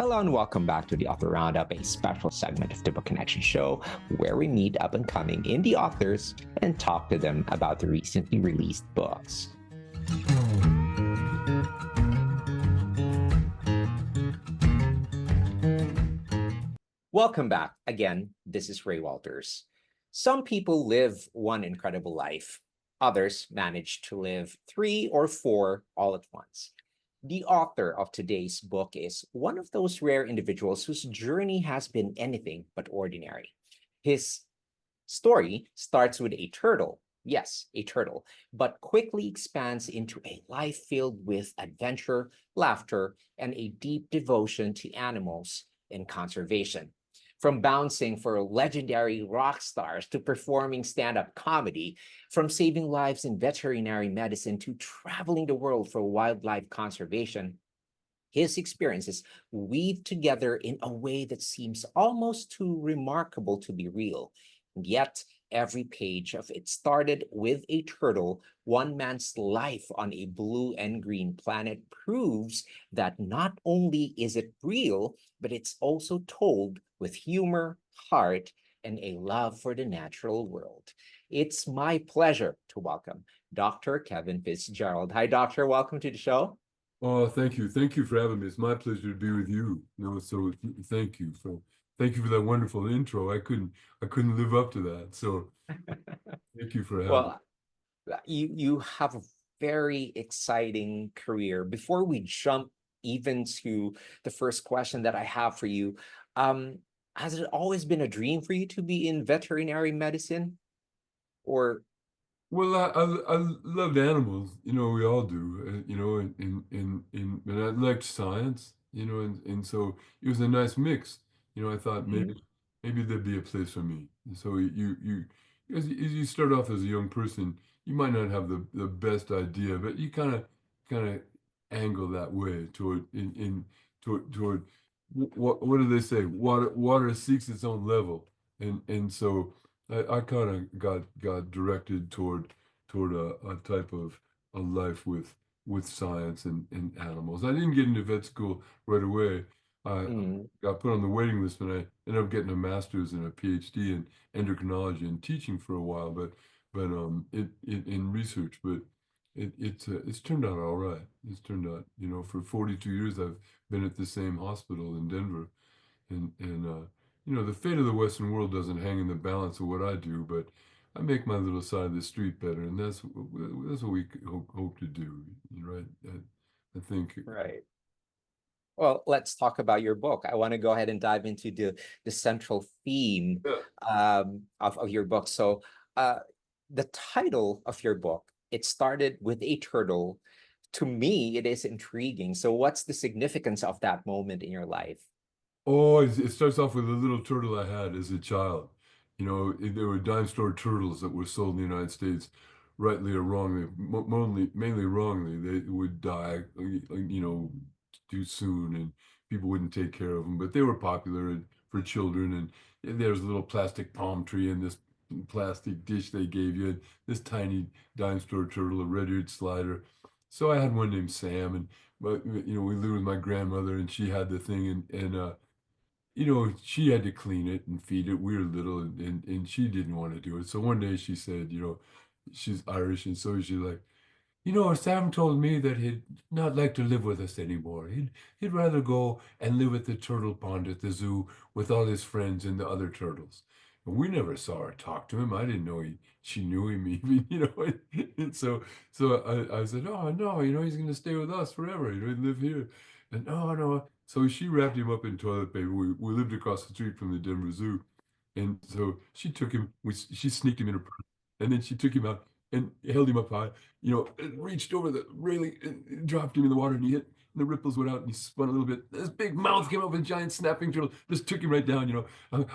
Hello and welcome back to the Author Roundup, a special segment of the Book Connection Show where we meet up and coming indie authors and talk to them about the recently released books. Welcome back. Again, this is Ray Walters. Some people live one incredible life. Others manage to live 3 or 4 all at once. The author of today's book is one of those rare individuals whose journey has been anything but ordinary. His story starts with a turtle, yes, a turtle, but quickly expands into a life filled with adventure, laughter, and a deep devotion to animals and conservation. From bouncing for legendary rock stars to performing stand-up comedy, from saving lives in veterinary medicine to traveling the world for wildlife conservation, his experiences weave together in a way that seems almost too remarkable to be real. And yet, every page of it started with a turtle, one man's life on a blue and green planet proves that not only is it real, but it's also told with humor, heart, and a love for the natural world. It's my pleasure to welcome Dr. Kevin Fitzgerald. Hi, Doctor. Welcome to the show. Oh, thank you. Thank you for having me. It's my pleasure to be with you. So thank you for that wonderful intro. I couldn't live up to that. So thank you for having me. Well, you have a very exciting career. Before we jump even to the first question that I have for you, um, has it always been a dream for you to be in veterinary medicine? Or Well, I loved animals. We all do. And I liked science. And so it was a nice mix. I thought Mhm. maybe there'd be a place for me. And so as you start off as a young person, you might not have the best idea, but you kind of angle that way toward what do they say? Water seeks its own level, and so I kind of got directed toward a type of a life with science and animals. I didn't get into vet school right away. I mm, got put on the waiting list, and I ended up getting a master's and a PhD in endocrinology and teaching for a while, but it in research. But it's turned out all right. It's turned out, for 42 years I've been at the same hospital in Denver, and the fate of the Western world doesn't hang in the balance of what I do, but I make my little side of the street better, and that's what we hope to do, right? I think. right. Well, let's talk about your book. I want to go ahead and dive into the central theme Yeah. of your book. So, uh, the title of your book, it started with a turtle. To me, it is intriguing. So, what's the significance of that moment in your life? Oh, it starts off with a little turtle I had as a child. There were dime store turtles that were sold in the United States, rightly or wrongly, mainly wrongly. They would die, too soon, and people wouldn't take care of them. But they were popular for children, and there was a little plastic palm tree in this plastic dish they gave you, and this tiny dime store turtle, a red-eared slider. So I had one named Sam, and but we lived with my grandmother, and she had the thing, and she had to clean it and feed it. We were little, and she didn't want to do it. So one day she said, she's Irish, and so she's like, Sam told me that he'd not like to live with us anymore. He'd rather go and live at the turtle pond at the zoo with all his friends and the other turtles. And we never saw her talk to him. I didn't know she knew him even, And so I said, oh no, he's going to stay with us forever. He'd live here. And no, no. So she wrapped him up in toilet paper. We lived across the street from the Denver Zoo, and so she took him. She sneaked him in her purse, and then she took him out and held him up high, and reached over the railing and dropped him in the water, and he hit, and the ripples went out, and he spun a little bit. This big mouth came up with a giant snapping turtle, just took him right down, I'm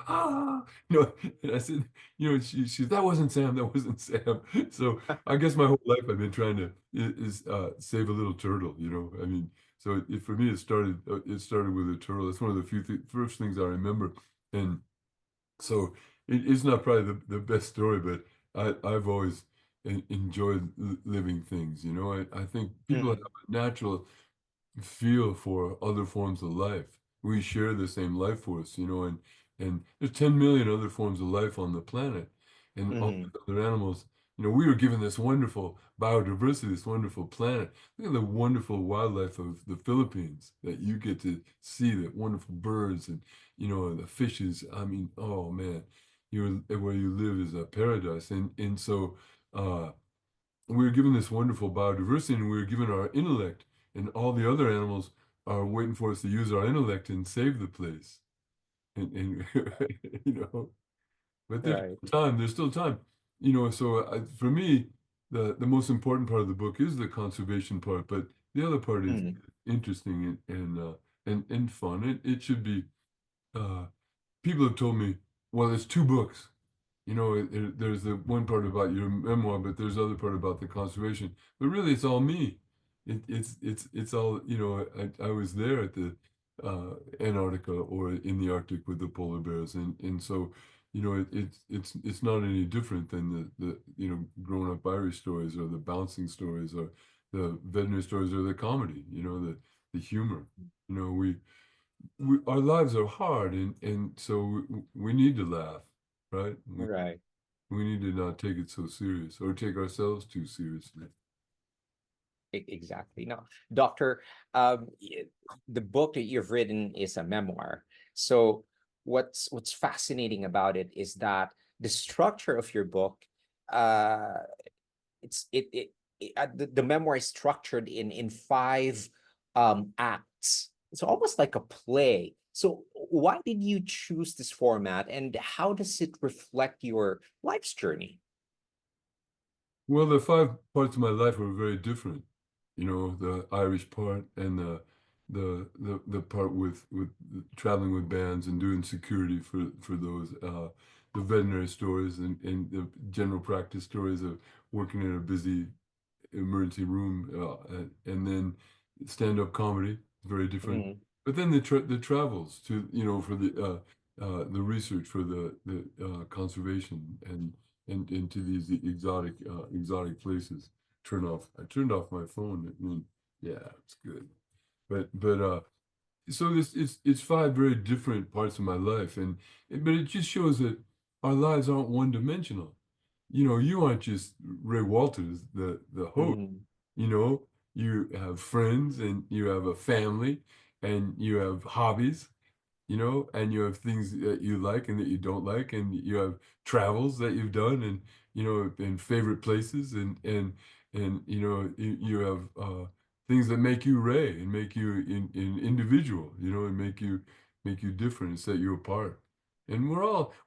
like, and I said, she that wasn't Sam, that wasn't Sam. So I guess my whole life I've been trying to is save a little turtle, I mean, so for me, it started with a turtle. It's one of the first things I remember, and so it's not probably the best story, but I've always enjoyed living things. I think people have Mm, a natural feel for other forms of life. we share the same life force, you know, and there's 10 million other forms of life on the planet, and all Hmm. the other animals. You know, we were given this wonderful biodiversity, this wonderful planet. Look at the wonderful wildlife of the Philippines that you get to see, the wonderful birds and, you know, the fishes. I mean, oh man, where you live is a paradise. And so we were given this wonderful biodiversity, and we were given our intellect, and all the other animals are waiting for us to use our intellect and save the place. And you know, but Right. there's still time, you know. So for me, the most important part of the book is the conservation part, but the other part is Mm. interesting and fun. It should be. Uh, People have told me, well, it's two books. You know, there's the one part about your memoir, but there's the other part about the conservation. But really, it's all me. It's all, you know. I was there at the Antarctica or in the Arctic with the polar bears, and so, you know, it's not any different than the you know, grown up Irish stories or the bouncing stories or the veterinary stories or the comedy. You know, the humor. You know, our lives are hard, and so we need to laugh, right? Right. We need to not take it so serious or take ourselves too seriously. Exactly. No, Doctor, the book that you've written is a memoir. So what's fascinating about it is that the structure of your book, uh, the memoir is structured in five acts. It's almost like a play. So why did you choose this format, and how does it reflect your life's journey? Well, the five parts of my life were very different. You know, the Irish part and the part with traveling with bands and doing security for those, the veterinary stories and the general practice stories of working in a busy emergency room, and then stand-up comedy, very different. Mm. But then the travels to, you know, for the research for the conservation and into these exotic places. I turned off my phone. I mean, yeah, it's good. But so it's five very different parts of my life, and but it just shows that our lives aren't one dimensional. You know, you aren't just Ray Walters, the host. Mm. You know, you have friends and you have a family and you have hobbies, you know, and you have things that you like and that you don't like, and you have travels that you've done, and, you know, and favorite places, and you know, you have things that make you Ray and make you in individual, you know, and make you different and set you apart. And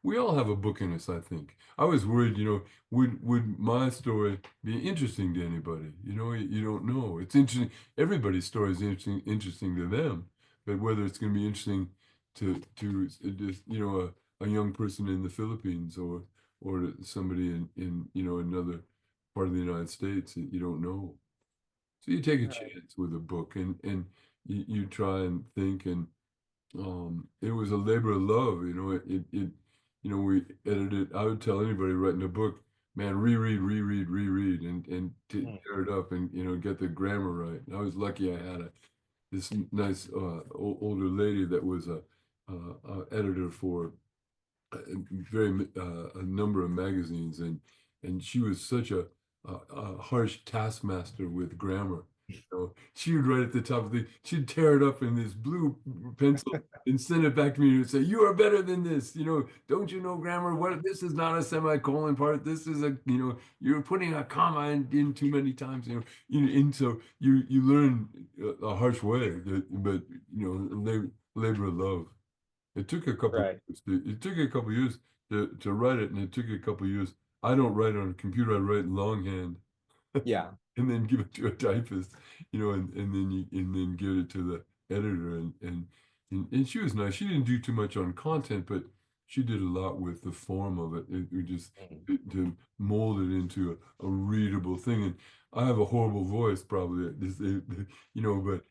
we all have a book in us, I think. I was worried, you know, would my story be interesting to anybody? You know, you don't know. It's interesting. Everybody's story is interesting to them, but whether it's going to be interesting to just, you know, a young person in the Philippines or to somebody in you know, another part of the United States, you don't know. So you take a Right. chance with a book, and you try and think, and it was a labor of love, you know. You know, we edited. I would tell anybody writing a book, man, reread, and Mm. tear it up and, you know, get the grammar right. And I was lucky I had this nice older lady that was a editor for a, a number of magazines, and she was such a harsh taskmaster with grammar. You know, she would write at the top of the, she'd tear it up in this blue pencil and send it back to me and say, "You are better than this. You know, don't you know grammar? What, this is not a semicolon part. This is a, you know, you're putting a comma in too many times. You know, and so you learn a harsh way, but you know, labor of love. It took a couple Right. years it took a couple years to write it, and it took a couple years. I don't write on a computer, I write longhand Yeah. and then give it to a typist, you know, and then give it to the editor, and she was nice. She didn't do too much on content, but she did a lot with the form of it. It just Mm. to mold it into a readable thing. And I have a horrible voice, probably you know, but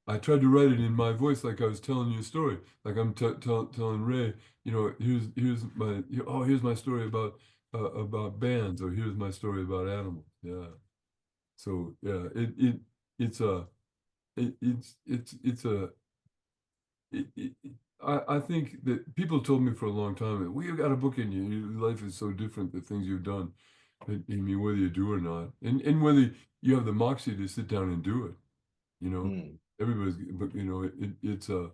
I tried to write it in my voice, like I was telling you a story, like I'm telling Ray, you know, here's my story about bands, or here's my story about animals. Yeah. So yeah, it's a I think that people told me for a long time, well, you got a book in you. Your life is so different, the things you've done. I mean, whether you do or not, and whether you have the moxie to sit down and do it, you know, Mm, everybody's, but it's to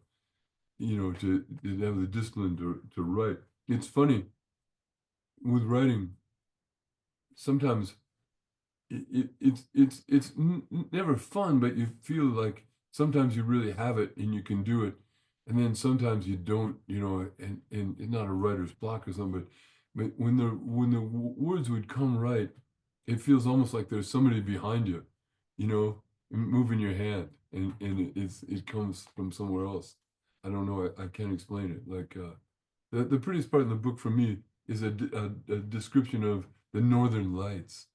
have the discipline to write. It's funny with writing. Sometimes it's never fun, but you feel like sometimes you really have it and you can do it, and then sometimes you don't, and it's not a writer's block or something, but words would come right, it feels almost like there's somebody behind you, moving your hand, and it comes from somewhere else. I don't know. I can't explain it. Like the prettiest part in the book for me is a description of the Northern Lights,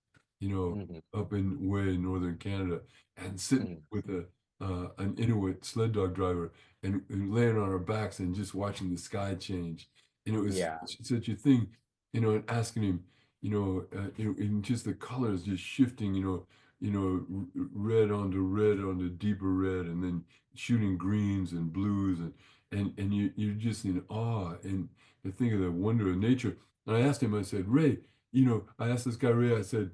mhm, up in way northern Canada, and sitting mm, with an Inuit sled dog driver, and laying on our backs and just watching the sky change. And it was yeah. such a thing, and asking him, in just the colors just shifting, red onto deeper red, and then shooting greens and blues, and you're just in awe, and to think of the wonder of nature. And I asked him, I said, Ray, I asked this guy, Ray, I said,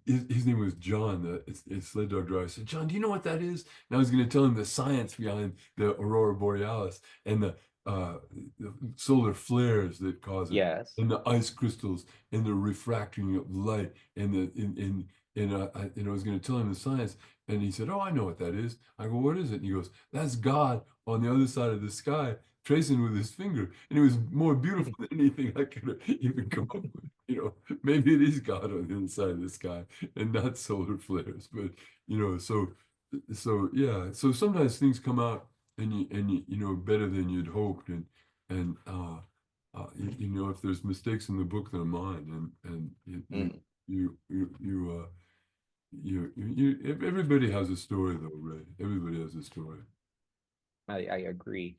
his name was John, the sled dog driver. I said, John, do you know what that is? And I was going to tell him the science behind the aurora borealis, and the solar flares that cause it, Yes. and the ice crystals, and the refracting of light, and the and I was going to tell him the science, and he said, "Oh, I know what that is." I go, "What is it?" And he goes, "That's God on the other side of the sky, tracing with his finger." And it was more beautiful than anything I could even come up with. Maybe it is God on the other side of the sky and not solar flares. But so yeah. So sometimes things come out, and better than you'd hoped, and if there's mistakes in the book, they're mine, and Mm, everybody has a story though, Ray. Everybody has a story. I agree.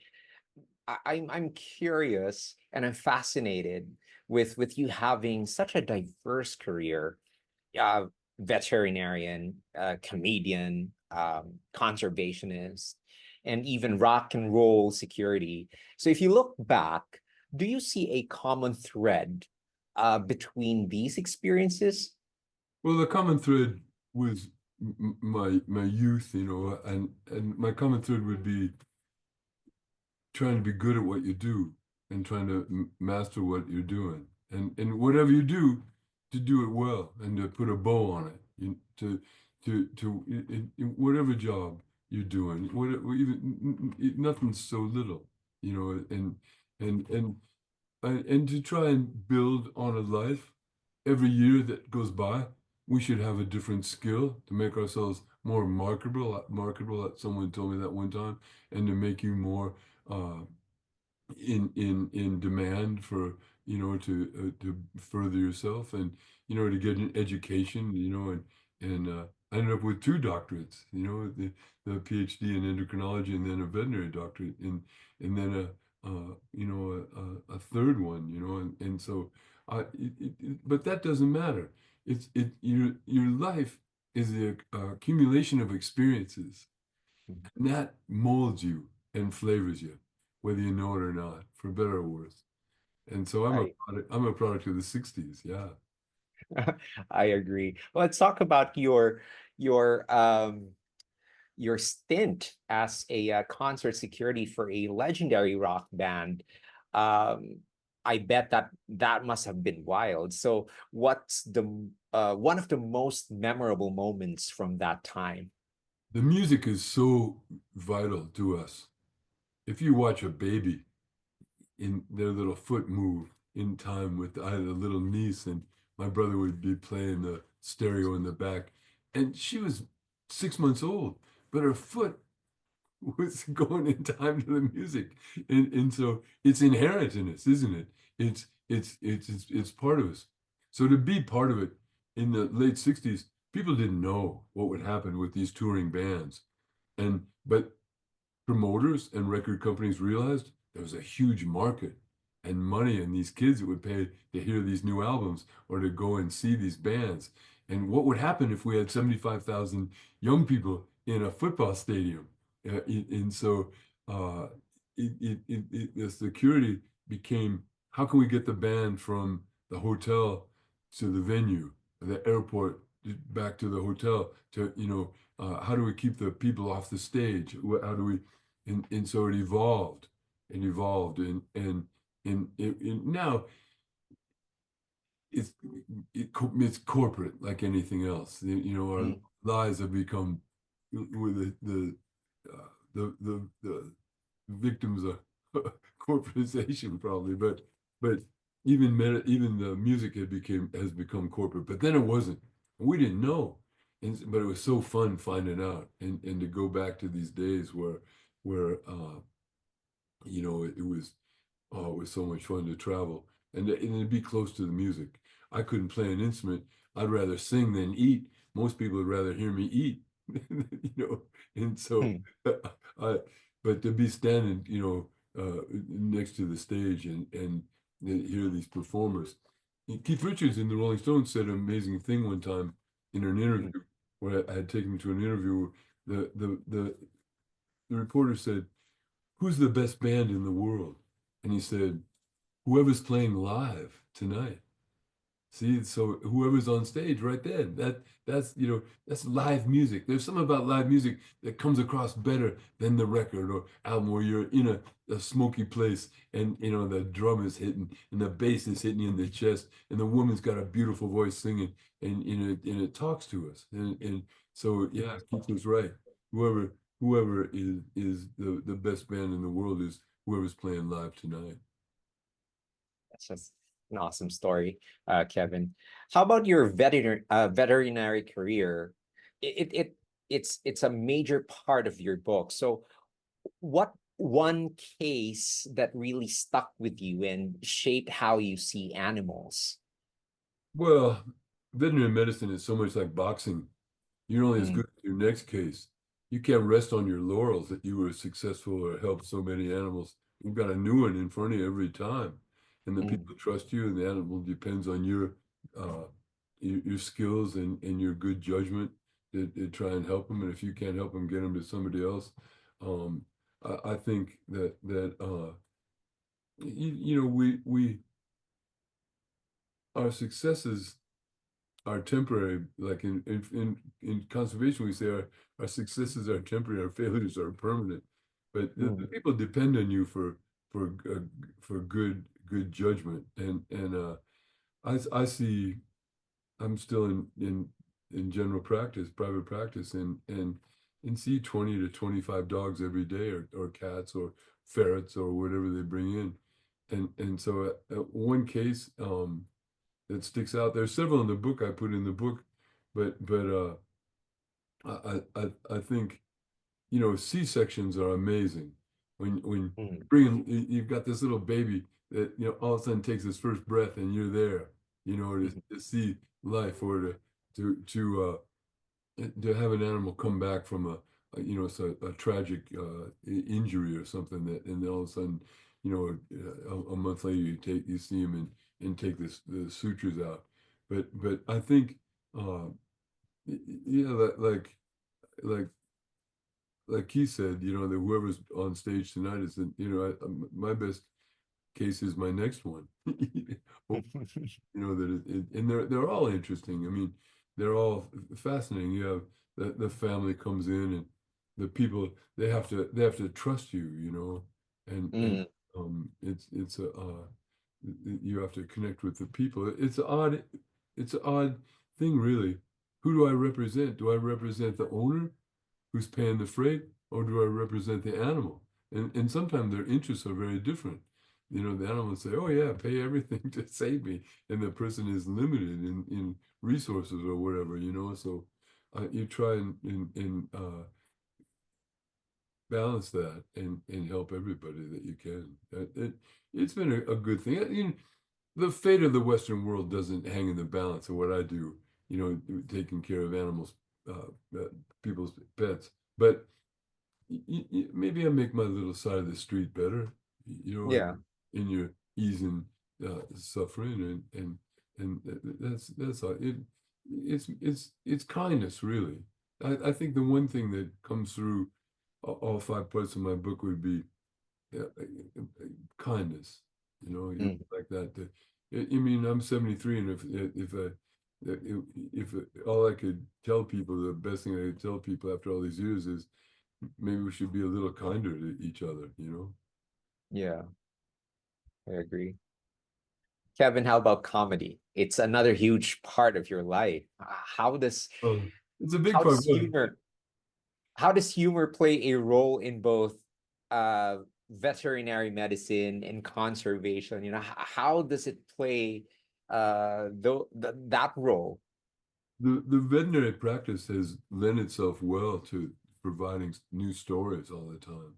I'm curious and I'm fascinated with you having such a diverse career, uh, veterinarian, comedian, conservationist, and even rock and roll security. So if you look back, do you see a common thread between these experiences? Well, the common thread was my youth, and my common thread would be trying to be good at what you do, and trying to master what you're doing, and whatever you do, to do it well, and to put a bow on it, in whatever job you're doing, whatever, even nothing's so little, and and and to try and build on a life. Every year that goes by, we should have a different skill to make ourselves more marketable. Marketable, that someone told me that one time, and to make you more uh, in demand for, to further yourself, and to get an education, and I ended up with two doctorates, the PhD in endocrinology, and then a veterinary doctorate, and then a third one, and so but that doesn't matter. Your life is the accumulation of experiences, and that molds you and flavors you, whether you know it or not, for better or worse. And so I I'm a product of the 60s. Yeah. I agree. Let's talk about your your stint as a concert security for a legendary rock band. Um, I bet that must have been wild. So, what's the one of the most memorable moments from that time? The music is so vital to us. If you watch a baby in their little foot move in time with, I had a little niece, and my brother would be playing the stereo in the back, and she was 6 months old, but her foot was going in time to the music, and so it's inherent in us, isn't it? It's part of us. So to be part of it in the late 60s, people didn't know what would happen with these touring bands, but promoters and record companies realized there was a huge market and money, and these kids that would pay to hear these new albums or to go and see these bands. And what would happen if we had 75,000 young people in a football stadium? And so uh, the security became, how can we get the band from the hotel to the venue, the airport back to the hotel, to, how do we keep the people off the stage? How do we, and so it evolved and evolved, and now it's it's corporate like anything else. Our Mm, lives have become with the victims of corporatization probably, but even the music has become corporate. But then it wasn't. We didn't know, but it was so fun finding out, and to go back to these days where it was, oh, it was so much fun to travel and to be close to the music. I couldn't play an instrument. I'd rather sing than eat. Most people would rather hear me eat, and so mm, I, but to be standing, next to the stage and hear these performers. Keith Richards in the Rolling Stones said an amazing thing one time in an mm, interview where I had taken him to an interview. The reporter said, "Who's the best band in the world?" And he said, "Whoever's playing live tonight." See, so whoever's on stage right there, that's live music. There's something about live music that comes across better than the record or album where you're in a smoky place and the drum is hitting and the bass is hitting you in the chest and the woman's got a beautiful voice singing and it talks to us. And so yeah, Keith was right. Whoever whoever is the best band in the world is whoever's playing live tonight. that's an awesome story, Kevin. How about your veterinary career? It, it it it's a major part of your book. So, what one case that really stuck with you and shaped how you see animals? Well, veterinary medicine is so much like boxing. You're only as Mm, good as your next case. You can't rest on your laurels that you were successful or helped so many animals. You've got a new one in front of you every time. And the mm, people trust you, and the animal depends on uh, your skills and your good judgment to try and help them. And if you can't help them, get them to somebody else. Um, I think that we our successes are temporary. Like in conservation, we say our successes are temporary, our failures are permanent. But the mm, people depend on you for for good judgment. And I see, I'm still in general practice, private practice, and see 20 to 25 dogs every day, or cats or ferrets or whatever they bring in. And so one case that sticks out. There's several in the book I put in the book, but I think C-sections are amazing. When mm, you've got this little baby that all of a sudden takes his first breath and you're there, mhm, to see life, or to have an animal come back from it's a tragic injury or something, that and then all of a sudden, a month later you see him and take the sutures out. But I think uh, like like he said, that whoever's on stage tonight is my best case is my next one. That and they're all interesting. I mean, they're all fascinating. You have the family comes in, and the people, they have to trust you, and mm, it's a you have to connect with the people. It's an odd thing, really. Who do I represent? Do I represent the owner who's paying the freight, or do I represent the animal? And sometimes their interests are very different. The animal will say, "Oh yeah, pay everything to save me," and the person is limited in resources or whatever. So you try and balance that and help everybody that you can. It's been a good thing. The fate of the Western world doesn't hang in the balance of what I do. Taking care of animals, people's pets, but maybe I make my little side of the street better, yeah. in your easing suffering, and that's all. It's kindness, really. I think the one thing that comes through all 5 parts of my book would be kindness, Mm, like that. I mean, I'm 73, and if all I could tell people, the best thing I could tell people after all these years is maybe we should be a little kinder to each other. yeah, I agree. Kevin, how about comedy? It's another huge part of your life. It's a big How part. does humor how does humor play a role in both uh veterinary medicine and conservation? How does it play that role? The veterinary practice has lent itself well to providing new stories all the time.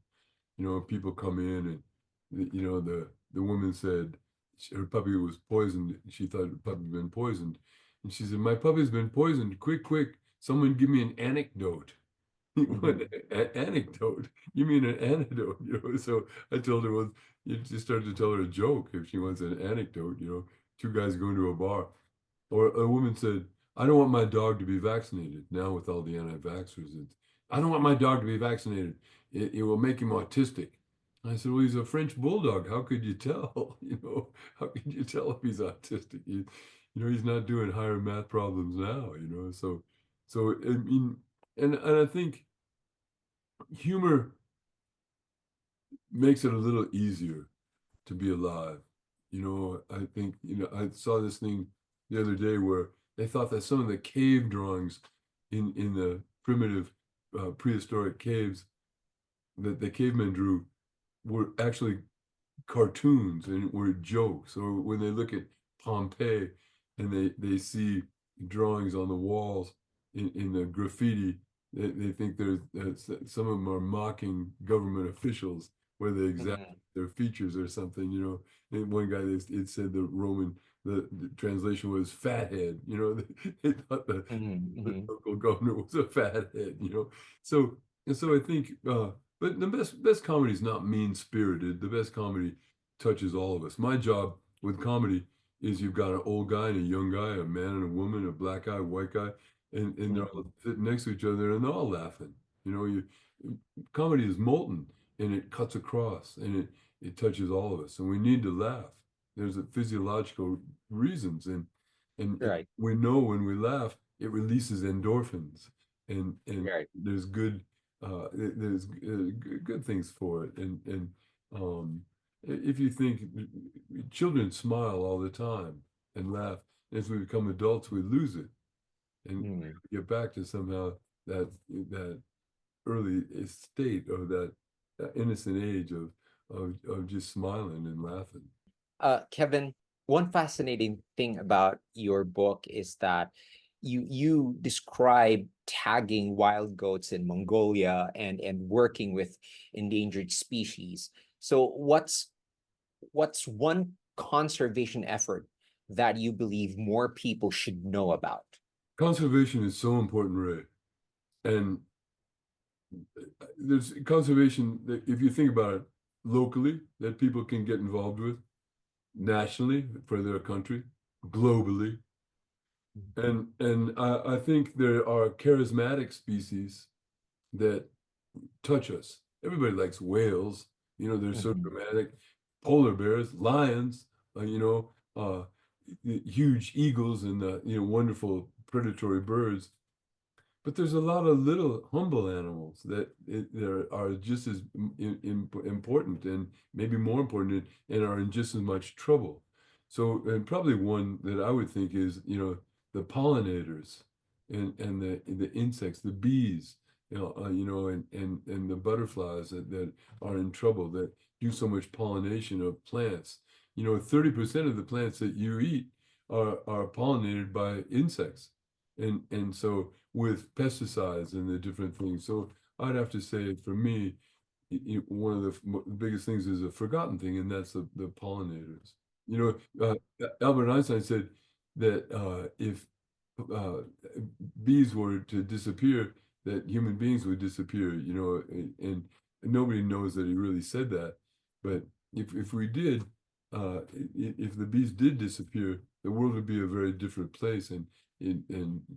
People come in and the woman said her puppy was poisoned. She thought her puppy had been poisoned, and she said, "My puppy's been poisoned. Quick, quick! Someone give me an anecdote." Mhm, Anecdote? You mean an antidote? So I told her, well, you just started to tell her a joke if she wants an anecdote. Two guys going to a bar. Or a woman said, I don't want my dog to be vaccinated. Now with all the anti-vaxxers, I don't want my dog to be vaccinated. It will make him autistic. I said, well, he's a French bulldog. How could you tell? How could you tell if he's autistic? He's not doing higher math problems now. So I mean, and I think humor makes it a little easier to be alive. I think, I saw this thing the other day where they thought that some of the cave drawings in the primitive prehistoric caves that the cavemen drew were actually cartoons and were jokes. Or when they look at Pompeii and they see drawings on the walls in the graffiti, they think there's some of them are mocking government officials where they exaggerate mhm, their features or something. And one guy, it said the translation was fathead. They thought mhm, the mhm. local governor was a fathead. So and so I think but the best comedy is not mean spirited. The best comedy touches all of us. My job with comedy is you've got an old guy and a young guy, a man and a woman, a black guy, a white guy, and they're all Mhm. sitting next to each other and they're all laughing. You comedy is molten and it cuts across and it touches all of us and we need to laugh. There's a physiological reasons and Right, we know when we laugh it releases endorphins and right. there's there's good things for it and um if you think children smile all the time and laugh, as we become adults, we lose it and Mm. get back to somehow that early state or that innocent age of just smiling and laughing. Kevin, one fascinating thing about your book is that you describe tagging wild goats in Mongolia and working with endangered species. So what's one conservation effort that you believe more people should know about? Conservation is so important, Ray, and there's conservation that if you think about it locally that people can get involved with, nationally for their country, globally. And I think there are charismatic species that touch us. Everybody likes whales, they're so Mhm, dramatic. Polar bears, lions, huge eagles, and wonderful predatory birds. But there's a lot of little humble animals that there are just as important and maybe more important and are in just as much trouble. So, and probably one that I would think is, the pollinators and the insects, the bees, and the butterflies that are in trouble that do so much pollination of plants. 30% of the plants that you eat are pollinated by insects. And so with pesticides and the different things. So I'd have to say for me, one of the biggest things is a forgotten thing, and that's the pollinators. Albert Einstein said that if uh, bees were to disappear, that human beings would disappear. And nobody knows that he really said that. But if we did, if the bees did disappear, the world would be a very different place, and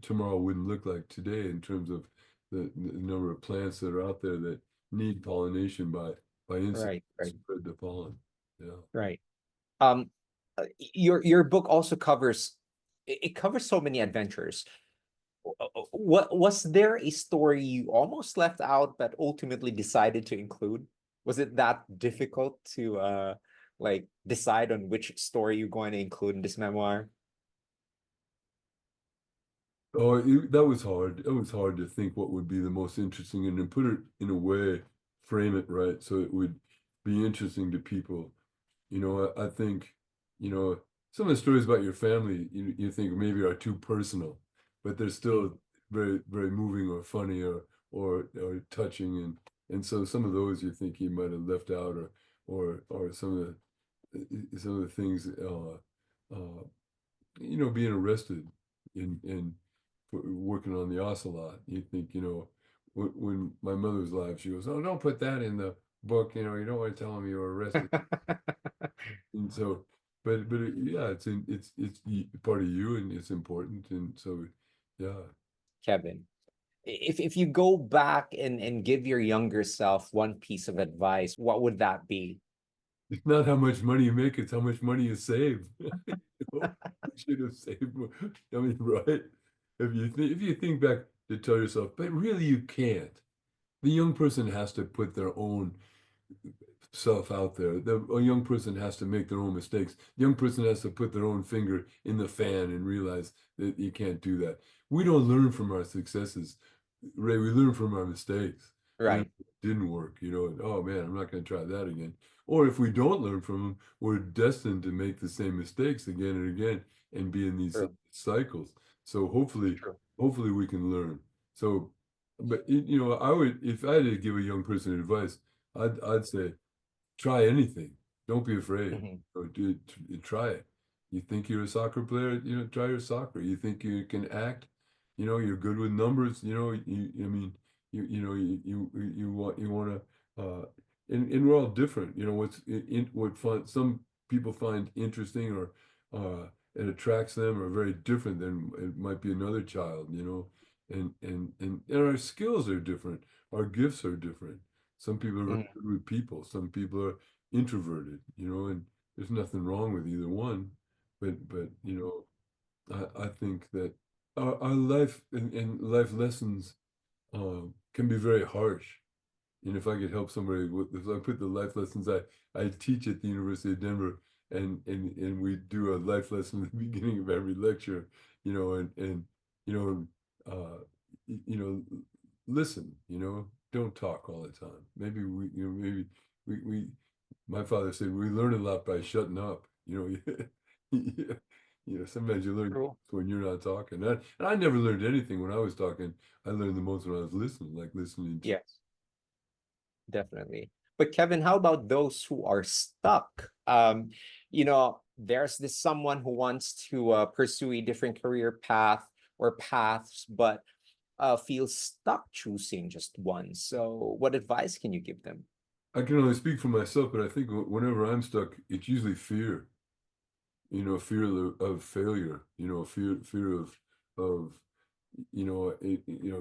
tomorrow wouldn't look like today in terms of the number of plants that are out there that need pollination by insects Right, to right, spread the pollen. Yeah. right. Um, your book also covers it covers so many adventures. What was there a story you almost left out but ultimately decided to include? Was it that difficult to like decide on which story you're going to include in this memoir? Oh, that was hard. It was hard to think what would be the most interesting and then put it in a way, frame it right so it would be interesting to people. I think, you know, some of the stories about your family you think maybe are too personal, but they're Mm. still very, very moving or funny or touching, and so some of those you think he might have left out, or some of the things, being arrested in working on the ocelot. You think, when my mother was alive, she goes, "Oh, don't put that in the book. You don't want to tell them you were arrested." And so, yeah, it's part of you, and it's important, and so, yeah. Kevin, if you go back and give your younger self one piece of advice, what would that be? It's not how much money you make; it's how much money you save. You should have saved more. I mean, right? If you think back to tell yourself, but really you can't. The young person has to put their own self out there. A young person has to make their own mistakes. The young person has to put their own finger in the fan and realize that you can't do that. We don't learn from our successes, Ray. We learn from our mistakes. When it Right. didn't work, oh man, I'm not going to try that again. Or if we don't learn from them, we're destined to make the same mistakes again and again and be in these True. cycles. So True. hopefully we can learn. So, but I would, if I had to give a young person advice, I'd say try anything. Don't be afraid. Mhm. Try it. You think you're a soccer player, try your soccer. You think you can act, you're good with numbers, I mean, you want to, and we're all different. What some people find interesting or it attracts them are very different than it might be another child, and our skills are different. Our gifts are different. Some people are very Mhm. good with people. Some people are introverted, and there's nothing wrong with either one. But I think that our life and life lessons can be very harsh. And if I could help somebody if I put the life lessons I teach at the University of Denver, and we do a life lesson at the beginning of every lecture, and you know, uh, you know, listen, don't talk all the time. Maybe we my father said we learn a lot by shutting up. Yeah, sometimes you learn True. when you're not talking. And I never learned anything when I was talking. I learned the most when I was listening, like listening to. Yes, definitely. But Kevin, how about those who are stuck? There's this someone who wants to pursue a different career path or paths, but feels stuck choosing just one. So, what advice can you give them? I can only speak for myself, but I think whenever I'm stuck, it's usually fear. Fear of failure. Fear of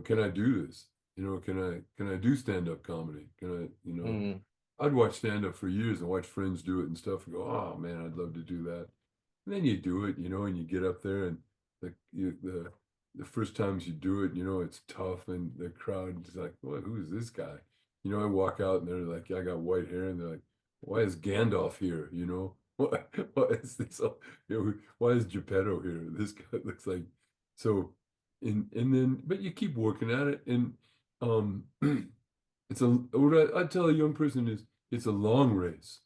can I do this? Can I do stand-up comedy? Can I, Mm. I'd watch stand-up for years and watch friends do it and stuff and go, oh man, I'd love to do that. And then you do it, and you get up there, and the first times you do it, it's tough, and the crowd is like, "What? Who is this guy?" I walk out, and they're like, "I got white hair," and they're like, "Why is Gandalf here?" What is this? Why is Geppetto here? This guy looks like so. And then, but you keep working at it, and um, what I tell a young person is, it's a long race.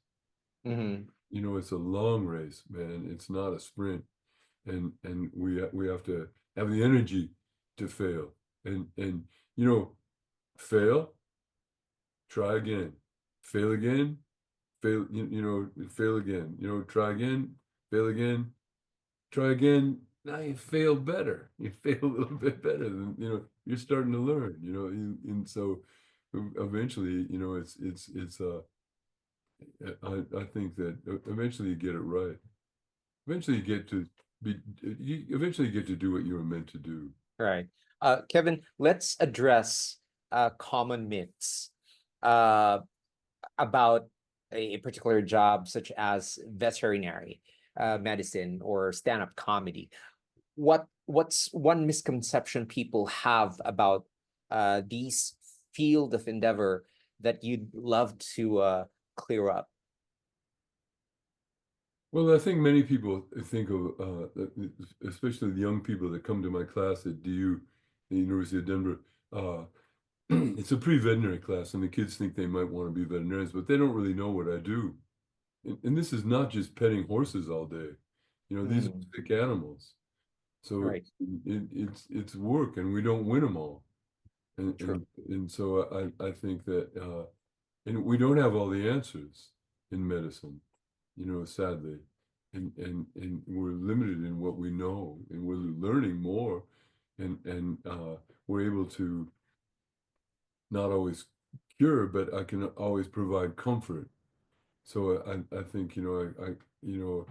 Hmm. It's a long race, man. It's not a sprint, and we have to have the energy to fail, and you know fail, try again, fail again, fail again, try again, fail again, try again. Now you fail better. You fail a little bit better than you're starting to learn. And so eventually, I think that eventually you get it right. Eventually you get to you eventually get to do what you were meant to do. Right. Kevin, let's address common myths. uh, about a particular job, such as veterinary medicine or stand-up comedy, what's one misconception people have about these field of endeavor that you'd love to clear up? Well, I think many people think of, especially the young people that come to my class at DU, the University of Denver. Uh, it's a pre-veterinary class, and the kids think they might want to be veterinarians, but they don't really know what I do. And this is not just petting horses all day. You know, these are Mm, sick animals. So right, it's work, and we don't win them all. And true. so I think that and we don't have all the answers in medicine, you know, sadly. And we're limited in what we know, and we're learning more, and we're able to not always cure, but I can always provide comfort. So I think, you know, you know,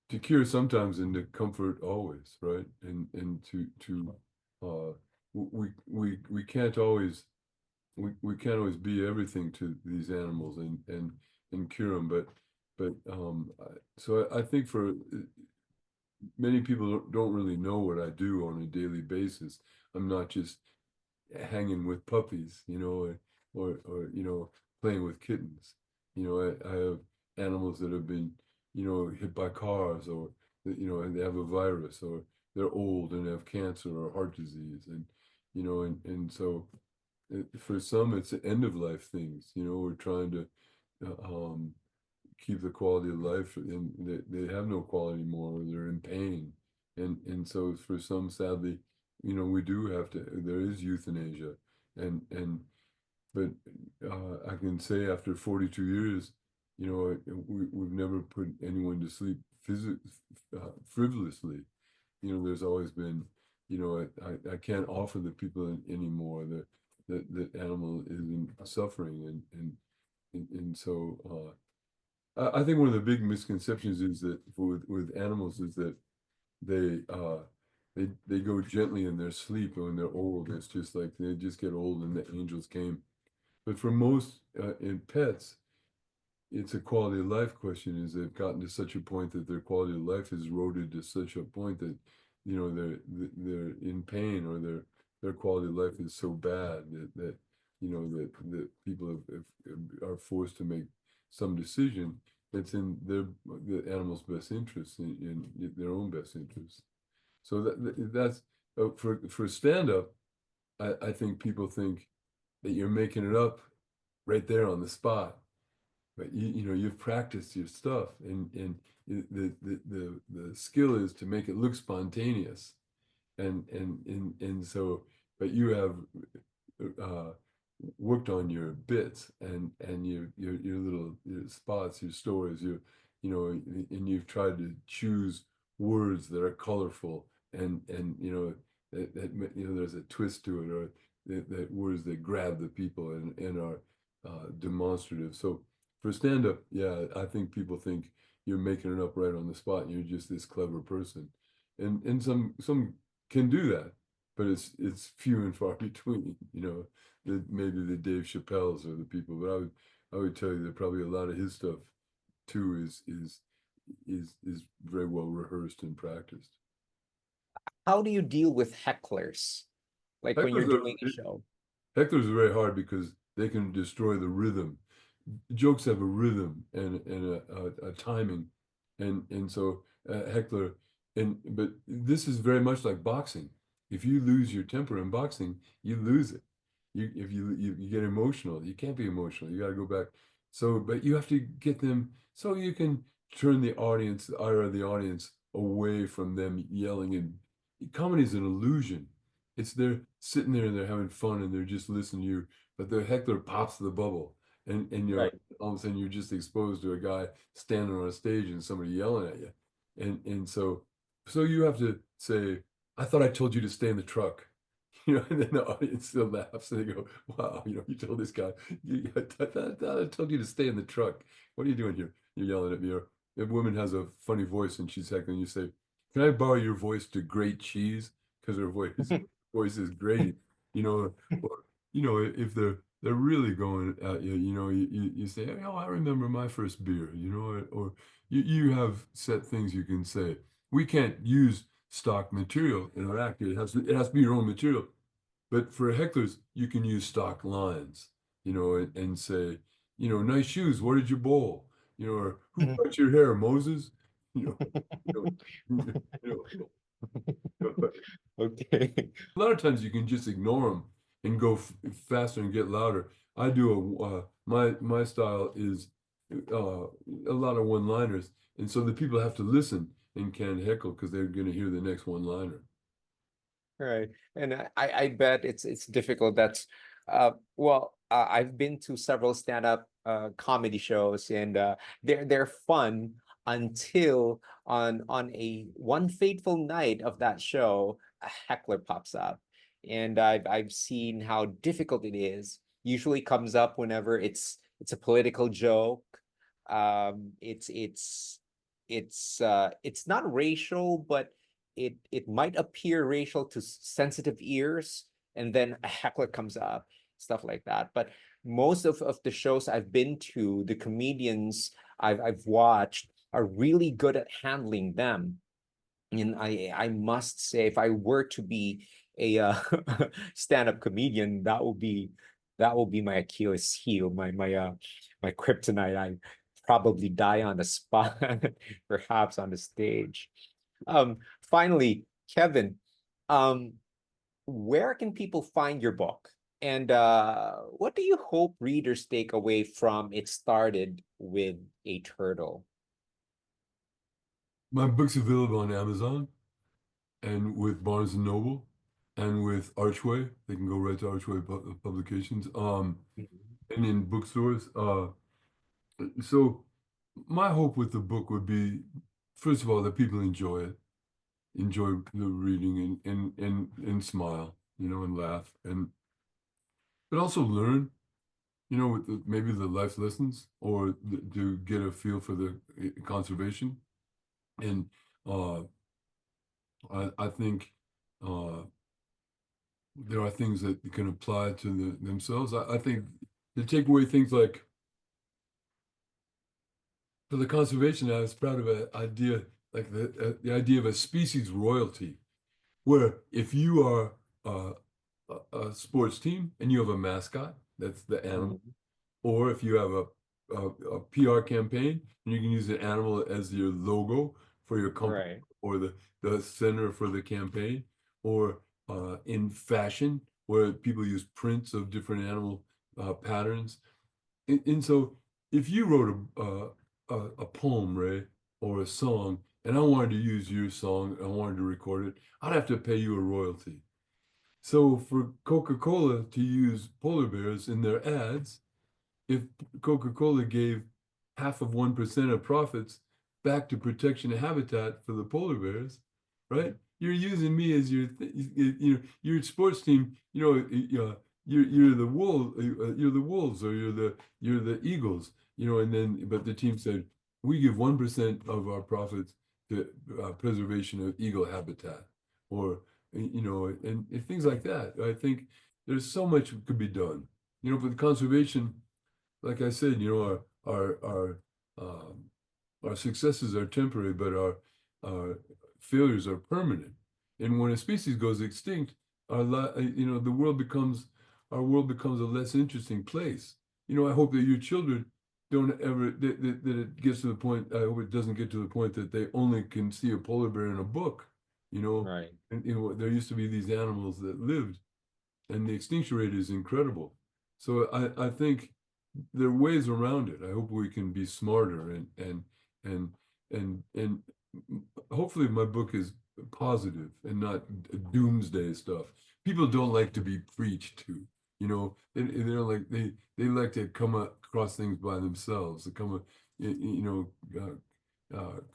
to cure sometimes and to comfort always, right? And to we can't always we can't always be everything to these animals and cure them, but so I think for many people don't really know what I do on a daily basis. I'm not just hanging with puppies, you know, or you know, playing with kittens. You know, I have animals that have been, you know, hit by cars, or you know, and they have a virus, or they're old and have cancer or heart disease, and you know, and so for some it's end of life things. You know, we're trying to keep the quality of life, and they have no quality anymore, or they're in pain, and so for some, sadly, you know, we do have to. There is euthanasia, and but I can say after 42 years, you know, we've never put anyone to sleep frivolously. You know, there's always been, you know, I can't offer the people anymore that animal isn't suffering, and so. I think one of the big misconceptions is that with animals is that they they go gently in their sleep when they're old. It's just like they just get old and the angels came. But for most in pets, it's a quality of life question. Is they've gotten to such a point that their quality of life is eroded to such a point that, you know, they're in pain, or their quality of life is so bad that you know that people are forced to make some decision that's in the animal's best interest, in their own best interest. So that's for stand up. I think people think that you're making it up right there on the spot, but you know, you've practiced your stuff, and the skill is to make it look spontaneous, and so, but you have uh worked on your bits, and your little your spots, your stories, you know, and you've tried to choose words that are colorful, and you know, that you know, there's a twist to it, or that words that grab the people, and are demonstrative. So for stand up, yeah, I think people think you're making it up right on the spot, and you're just this clever person, and some can do that, but it's few and far between. You know, maybe the Dave Chappelle's are the people, but I would tell you that probably a lot of his stuff too is very well rehearsed and practiced. How do you deal with hecklers, like when you're Hecklers doing a are show? hecklers are very hard because they can destroy the rhythm. Jokes have a rhythm and a timing, and so heckler, and but this is very much like boxing. If you lose your temper in boxing, you lose it. If you get emotional, you can't be emotional. You got to go back. So, but you have to get them so you can turn the audience, the ire of the audience, away from them yelling. And comedy is an illusion. It's they're sitting there and they're having fun and they're just listening to you, but the heckler pops the bubble, and you're Right. all of a sudden you're just exposed to a guy standing on a stage and somebody yelling at you, and so you have to say, I thought I told you to stay in the truck. You know, and then the audience still laughs and they go, wow, you know, you told this guy, I told you to stay in the truck. What are you doing here? You're yelling at me. Or if a woman has a funny voice and she's heckling, you say, can I borrow your voice to grate cheese? Because her voice is great, you know, or you know, if they're they're really going at you. You know, you say, "Oh, I remember my first beer," you know, or you have set things you can say. We can't use stock material in our act. It has to be your own material. But for hecklers, you can use stock lines, you know, and say, you know, nice shoes. Where did you bowl? You know, or who cut your hair, Moses? You know, you know, Okay. a lot of times you can just ignore them and go faster and get louder. I do my style is a lot of one-liners, and so the people have to listen and can heckle because they're going to hear the next one-liner. Right. And I bet it's difficult. That's I've been to several stand-up comedy shows, and they're fun until on a one fateful night of that show, a heckler pops up. And I've seen how difficult it is. Usually comes up whenever it's a political joke. It's not racial, but it might appear racial to sensitive ears, and then a heckler comes up, stuff like that. But most of the shows I've been to, the comedians I've watched are really good at handling them. And I must say, if I were to be a stand-up comedian, that will be my Achilles heel, my kryptonite. I probably die on the spot, perhaps on the stage. Finally, Kevin, um, where can people find your book? And what do you hope readers take away from It Started with a Turtle? My book's available on Amazon and with Barnes and Noble and with Archway. They can go right to Archway Publications. Mhm. And in bookstores. So my hope with the book would be, first of all, that people enjoy the reading and smile, you know, and laugh, and but also learn, you know, with maybe the life lessons or to get a feel for the conservation. And uh, I think uh, there are things that can apply to themselves. I think to take away things like for the conservation, I was proud of an idea like the idea of a species royalty, where if you are a sports team and you have a mascot, that's the animal, Mhm. or if you have a PR campaign and you can use an animal as your logo for your company Right. or the center for the campaign, or in fashion where people use prints of different animal patterns. And so if you wrote a poem, Ray, or a song, and I wanted to use your song, I wanted to record it, I'd have to pay you a royalty. So for Coca-Cola to use polar bears in their ads, if Coca-Cola gave half of 1% of profits back to protection and habitat for the polar bears, right? You're using me as you know, your sports team, you know, you're the you're the Wolves, or you're the Eagles, you know, and then but the team said we give 1% of our profits to preservation of eagle habitat, or you know, and things like that. I think there's so much could be done, you know, for the conservation. Like I said, you know, our successes are temporary, but our failures are permanent. And when a species goes extinct, you know, our world becomes a less interesting place. You know, I hope that your children don't ever that it gets to the point. I hope it doesn't get to the point that they only can see a polar bear in a book. You know, Right. and you know, there used to be these animals that lived, and the extinction rate is incredible. So I think there are ways around it. I hope we can be smarter and and hopefully my book is positive and not doomsday stuff. People don't like to be preached to, you know. They're like they like to come across things by themselves, to you know,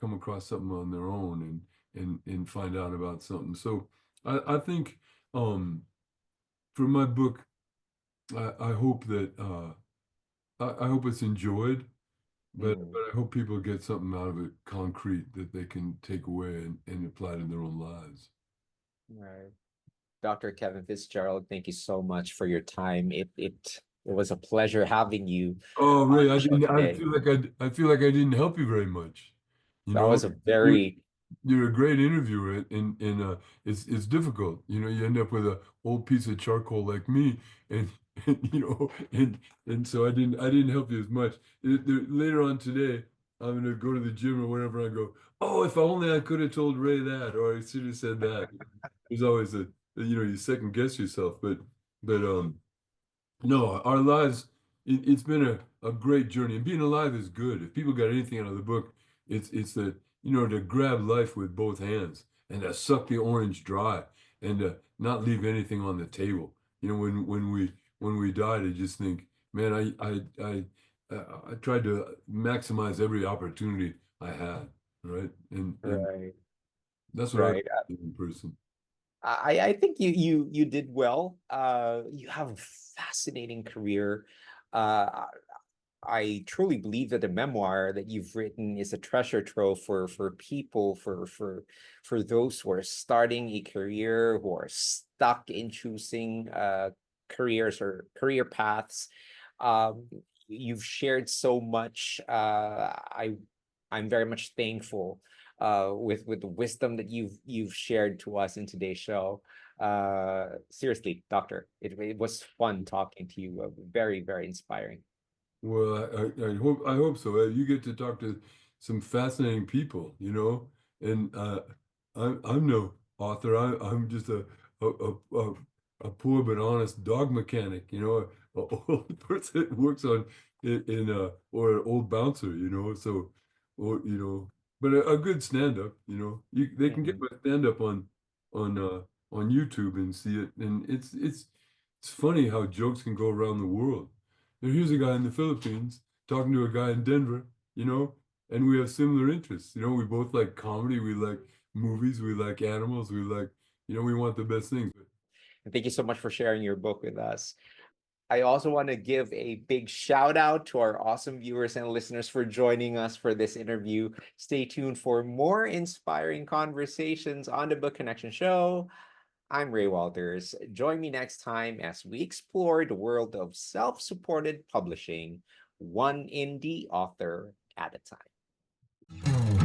come across something on their own and find out about something. So I think for my book, I hope that I hope it's enjoyed, but Mhm. I hope people get something out of it concrete that they can take away and apply to their own lives. Right. Dr. Kevin Fitzgerald, thank you so much for your time. It It was a pleasure having you Oh, on Ray, the I show didn't. today. I feel like I didn't help you very much. You That know, was a you're, very you're a great interviewer, and it's difficult. You know, you end up with a old piece of charcoal like me, and, and and so I didn't help you as much. Later on today, I'm gonna go to the gym or whatever. I go, oh, if only I could have told Ray that, or I should have said that. There's always you second guess yourself, but. No, our lives, it's been a great journey. And being alive is good. If people got anything out of the book, it's that, to grab life with both hands and to suck the orange dry and to not leave anything on the table. When we died, I just think, man, I tried to maximize every opportunity I had, right? And right, that's what I right. do in person. I think you did well. You have a fascinating career. Uh, I truly believe that the memoir that you've written is a treasure trove for people, for those who are starting a career, who are stuck in choosing careers or career paths. Um, you've shared so much. I'm very much thankful with the wisdom that you've shared to us in today's show. Seriously, doctor, it was fun talking to you. Very, very inspiring. Well, I hope so. You get to talk to some fascinating people, and I'm no author. I'm just a a, a poor but honest dog mechanic, a old person that works on in or an old bouncer, or but a good stand-up, they can get Mhm. my stand-up on uh on YouTube and see it, and it's funny how jokes can go around the world. And here's a guy in the Philippines talking to a guy in Denver, and we have similar interests. We both like comedy, we like movies, we like animals, we want the best things. And thank you so much for sharing your book with us. I also want to give a big shout out to our awesome viewers and listeners for joining us for this interview. Stay tuned for more inspiring conversations on the Book Connection Show. I'm Ray Walters. Join me next time as we explore the world of self supported publishing, one indie author at a time.